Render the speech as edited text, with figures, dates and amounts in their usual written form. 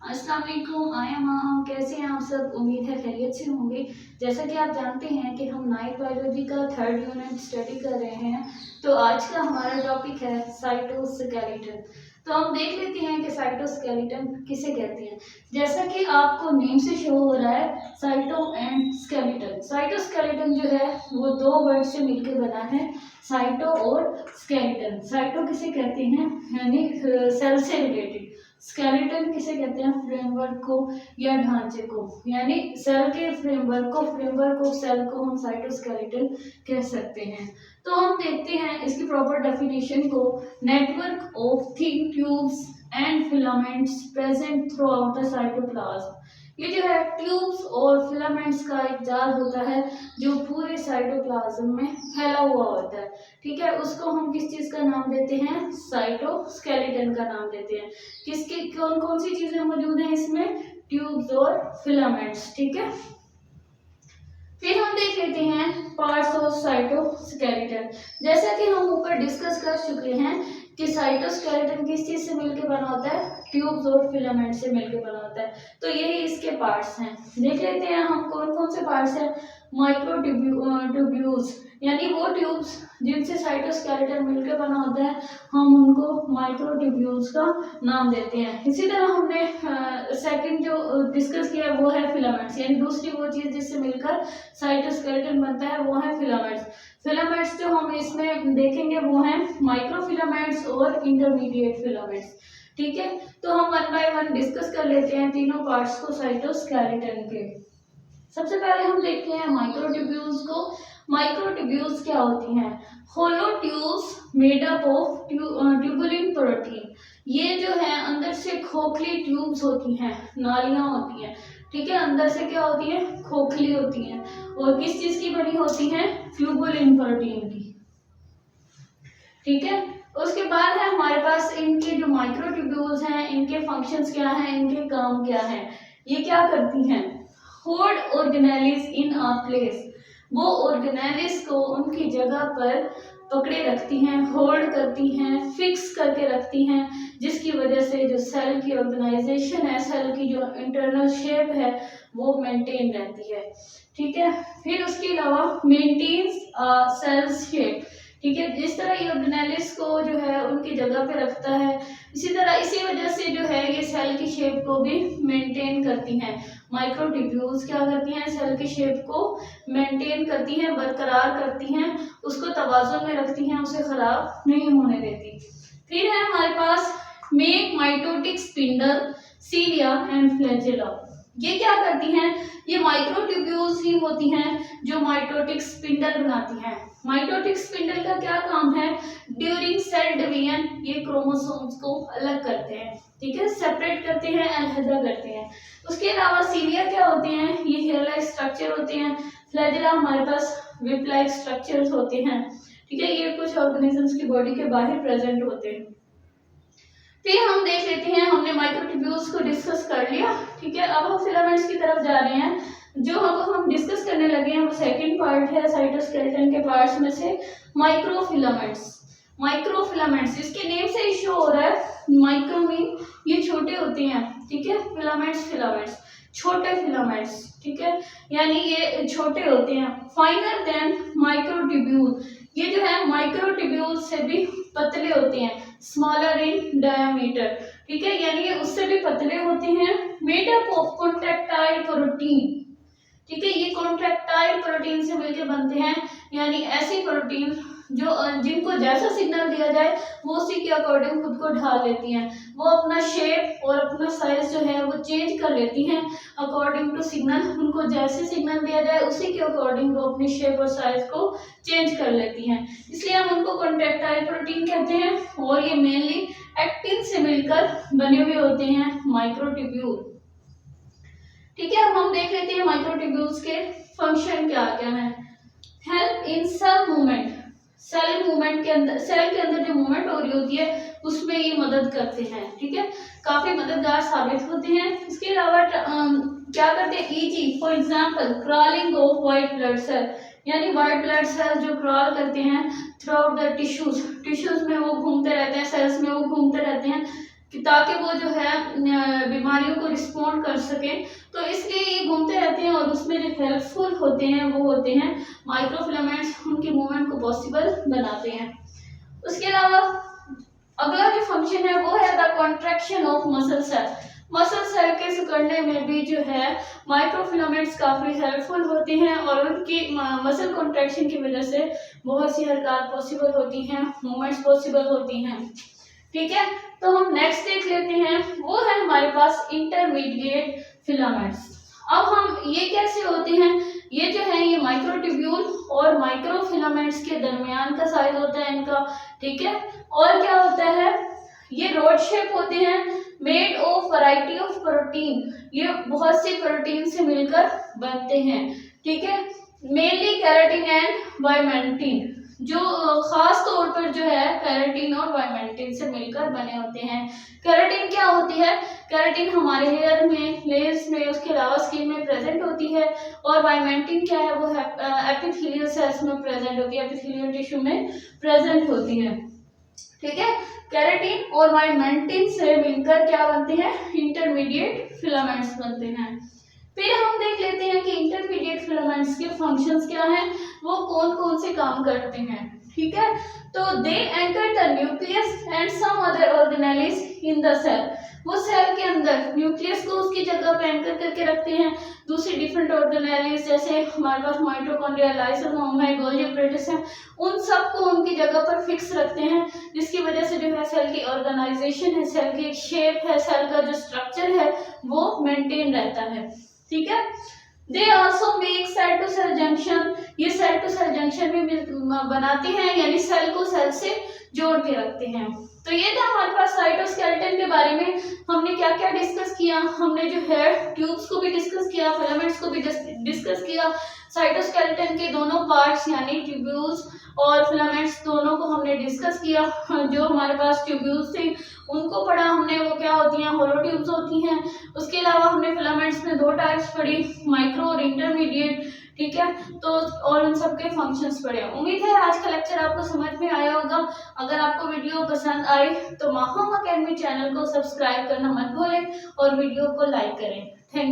अस्सलाम वालेकुम। आया माम, कैसे हैं आप सब? उम्मीद है खैरियत से होंगे। जैसा कि आप जानते हैं कि हम नाइट बायोलॉजी का 3rd यूनिट स्टडी कर रहे हैं, तो आज का हमारा टॉपिक है साइटोस्केलेटन। तो हम देख लेते हैं कि साइटोस्केलेटन किसे कहते हैं। जैसा कि आपको नेम से शो हो रहा है, साइटो एंड स्केलेटन। साइटोस्केलेटन जो है वो दो वर्ड से मिलकर बना है, साइटो और स्केलेटन। साइटो किसे कहते हैं, यानी सेल से रिलेटेड। स्केलेटन किसे कहते हैं, फ्रेमवर्क को या ढांचे को, यानी सेल के फ्रेमवर्क ऑफ सेल को हम साइटोस्केलेटन कह सकते हैं। तो हम देखते हैं इसकी प्रॉपर डेफिनेशन को। Network of thin tubes and filaments present through out the cytoplasm. ये जो है ट्यूब्स और फिलामेंट्स का एक जाल होता है जो पूरे साइटोप्लाज्म में फैला हुआ होता है। ठीक है, उसको हम किस चीज का नाम देते हैं, साइटोस्केलेटन का नाम देते हैं। किसकी कौन कौन सी चीजें मौजूद हैं इसमें, ट्यूब्स और फिलामेंट्स। ठीक है, फिर हम देख लेते हैं पार्ट्स ऑफ साइटोस्केलेटन। जैसा कि हम ऊपर डिस्कस कर चुके हैं कि साइटोस्केलेटन किस चीज से मिलकर बना होता है, ट्यूब्स और फिलामेंट से मिलकर बना होता है। तो यही इसके पार्ट्स हैं। देख लेते हैं हम कौन कौन से पार्ट्स हैं। माइक्रोट्यूब्यूल्स, यानी वो ट्यूब्स जिनसे साइटोस्केलेटन मिलकर बना होता है, हम उनको माइक्रोट्यूब्यूल्स का नाम देते हैं। इसी तरह हमने सेकंड जो डिस्कस किया वो है फिलामेंट्स, यानी दूसरी वो चीज जिससे मिलकर साइटोस्केलेटन बनता है वो है फिलामेंट्स। फिलामेंट्स जो हम इसमें देखेंगे वो हैं माइक्रोफिलामेंट्स और इंटरमीडिएट फिलामेंट्स। ठीक है, तो हम वन बाय वन डिस्कस कर लेते हैं तीनों पार्ट्स को साइटोस्केलेटन के। सबसे पहले हम देखते हैं माइक्रोट्यूब्यूल्स को। माइक्रोट्यूब्यूल्स क्या होती हैं, hollow tubes made up of tubulin protein. ये जो है अंदर से खोखली ट्यूब्स होती हैं, नालियां होती हैं। ठीक है, अंदर से क्या होती है, खोखली होती हैं, और किस चीज की बनी होती हैं, ट्यूबुलिन प्रोटीन की। ठीक है, उसके बाद है हमारे पास इनके जो माइक्रोट्यूब्यूल्स हैं, इनके फंक्शंस क्या हैं, इनके काम क्या हैं। ये क्या करती हैं, hold organelles in a place. वो ऑर्गेनेलिस को उनकी जगह पर पकड़े रखती हैं, होल्ड करती हैं, फिक्स करके रखती हैं, जिसकी वजह से जो सेल की ऑर्गेनाइजेशन है, सेल की जो इंटरनल शेप है वो मेंटेन रहती है। ठीक है, फिर उसके अलावा मेंटेन्स सेल शेप। ठीक है, जिस तरह ये ऑर्गेनेलिस को जो है उनकी जगह पे रखता है, इसी तरह इसी वजह से जो है ये सेल की शेप को भी मेंटेन करती हैं। माइक्रोट्यूब्यूल्स क्या करती हैं, सेल की शेप को मेंटेन करती हैं, बरकरार करती हैं, उसको तवाज़ुन में रखती हैं, उसे खराब नहीं होने देती। फिर है हमारे पास make mitotic spindle, cilia and flagella. ये क्या करती हैं, ये माइक्रोट्यूब्यूल्स ही होती हैं जो माइटोटिक स्पिंडल बनाती हैं। माइटोटिक स्पिंडल का क्या काम है, ड्यूरिंग सेल डिवीजन ये क्रोमोसोम्स को अलग करते हैं। ठीक है, सेपरेट करते हैं, अलहदा करते हैं। उसके अलावा सीलिया क्या होते हैं, ये हेयर लाइक स्ट्रक्चर होते हैं। फ्लैजेला हमारे पास विप लाइक स्ट्रक्चर्स होते हैं। ठीक है, ये कुछ ऑर्गेनिजम्स की बॉडी के बाहर प्रेजेंट होते हैं। फिर हम देख लेते हैं, हमने माइक्रोट्यूब्यूल्स को डिस्कस कर लिया। ठीक है, अब हम फिलामेंट्स की तरफ जा रहे हैं। जो हम डिस्कस करने लगे हैं वो सेकंड पार्ट है साइटोस्केलेटन के पार्ट्स में से माइक्रोफिलामेंट्स। माइक्रोफिलामेंट्स इसके नेम से ही शो हो रहा है, माइक्रो मीन ये छोटे होते हैं। ठीक है, फिलामेंट्स फिलामेंट्स छोटे फिलामेंट्स। ठीक है, यानी ये छोटे होते हैं। फाइनर देन माइक्रोट्यूब्यूल, ये जो है माइक्रोट्यूब्यूल से भी पतले होते हैं, स्मॉलर इन डायमीटर। ठीक है, यानी ये उससे भी पतले होते हैं। Made up of contractile protein. ठीक है, ये कॉन्ट्रैक्टाइल प्रोटीन से मिलकर बनते हैं, यानी ऐसी प्रोटीन जो जिनको जैसा सिग्नल दिया जाए वो उसी के अकॉर्डिंग खुद को ढाल लेती हैं। वो अपना शेप और अपना साइज जो है वो चेंज कर लेती हैं अकॉर्डिंग टू सिग्नल। उनको जैसे सिग्नल दिया जाए उसी के अकॉर्डिंग वो अपनी शेप और साइज को चेंज कर लेती हैं, इसलिए हम उनको कॉन्ट्रैक्टाइल प्रोटीन कहते हैं। और ये मेनली एक्टिन से मिलकर बने हुए होते हैं माइक्रोट्यूब्यूल। ठीक है, अब हम देख लेते हैं माइक्रोट्यूब्यूल्स के फंक्शन क्या क्या है। Help in cell movement, cell movement के अंदर, सेल के अंदर जो मूवमेंट हो रही होती है उसमें ये मदद करते हैं। ठीक है, काफी मददगार साबित होते हैं। इसके अलावा क्या करते हैं, e g for example crawling of white blood cell, यानी व्हाइट ब्लड सेल जो क्रॉल करते हैं throughout the tissues, tissues में वो घूमते रहते हैं, सेल्स में वो घूमते रहते हैं, ताकि वो जो है बीमारी बीमारियों को रिस्पॉन्ड कर सकें, तो इसलिए ये घूमते रहते हैं और उसमें जो हेल्पफुल होते हैं वो होते हैं माइक्रोफिलामेंट्स, उनके मूवमेंट को पॉसिबल बनाते हैं। उसके अलावा अगला जो फंक्शन है वो है the contraction of muscle cell. Muscle cell के सिकुड़ने में भी जो है माइक्रोफिलामेंट्स काफी हेल्पफुल होती हैं और उनकी मसल कॉन्ट्रैक्शन की वजह से बहुत सी हरकत पॉसिबल होती हैं, मूवमेंट्स पॉसिबल होती हैं। ठीक है, तो हम नेक्स्ट देख लेते हैं, वो है हमारे पास इंटरमीडिएट फिलामेंट्स। अब हम ये कैसे होते हैं, ये जो है ये माइक्रोट्यूब्यूल और माइक्रोफिलामेंट्स के दरमियान का साइज होता है इनका। ठीक है, और क्या होता है, ये रॉड शेप होते हैं, made of variety of protein, ये बहुत सी प्रोटीन से मिलकर बनते हैं। ठीक है, मेनली केराटिन एंड वाइमेंटिन, जो खास तौर पर जो है केराटिन और वाइमेंटिन से मिलकर बने होते हैं। केराटिन क्या होती है, केराटिन हमारे हेयर में, लेयर्स में, उसके अलावा स्किन में प्रेजेंट होती है, और वाइमेंटिन क्या है, वो एपिथेलियल सेल्स में प्रेजेंट होती है, एपिथेलियल टिश्यू में प्रेजेंट होती है। ठीक है, केराटिन और वाइमेंटिन से मिलकर क्या बनते हैं, इंटरमीडिएट फिलामेंट्स बनते हैं। फिर हम देख लेते हैं कि इंटरमीडिएट फिलामेंट्स के फंक्शंस क्या हैं, वो कौन कौन से काम करते हैं। ठीक है, तो they anchor the nucleus and some other organelles in the cell, वो सेल के अंदर न्यूक्लियस को उसकी जगह पे एंकर करके रखते हैं। दूसरी डिफरेंट ऑर्गेनेल्स जैसे हमारे पास माइटोकॉन्ड्रिया, लाइसोसोम है, गोल्गी एपरेटस है, उन सबको उनकी जगह पर फिक्स रखते हैं, जिसकी वजह से जो है सेल की ऑर्गेनाइजेशन है, सेल की शेप है, सेल का जो स्ट्रक्चर है वो मेंटेन रहता है। ठीक है, they also make cell to cell junction, ये सेल टू सेल जंक्शन भी बनाते हैं, यानी सेल को सेल से जोड़ के रखते हैं। तो ये था हमारे पास साइटोस्केलेटन के बारे में, हमने क्या क्या डिस्कस किया, हमने जो है ट्यूब्स को भी डिस्कस किया, फिलामेंट्स को भी डिस्कस किया, साइटोस्केलेटन के दोनों पार्ट्स यानी ट्यूब्यूल्स और फिलामेंट्स दोनों को हमने डिस्कस किया। जो हमारे पास ट्यूब्यूल्स थे उनको पढ़ा हमने, वो क्या होती हैं, होलो ट्यूब्स होती हैं। उसके अलावा हमने फिलामेंट्स में दो टाइप्स पढ़ी, माइक्रो और इंटरमीडिएट। ठीक है, तो और उन सबके फंक्शंस पढ़े। उम्मीद है आज का लेक्चर आपको समझ में आया होगा। अगर आपको वीडियो पसंद आई तो माहम अकेडमी चैनल को सब्सक्राइब करना मत भूलें और वीडियो को लाइक करें। Thank you.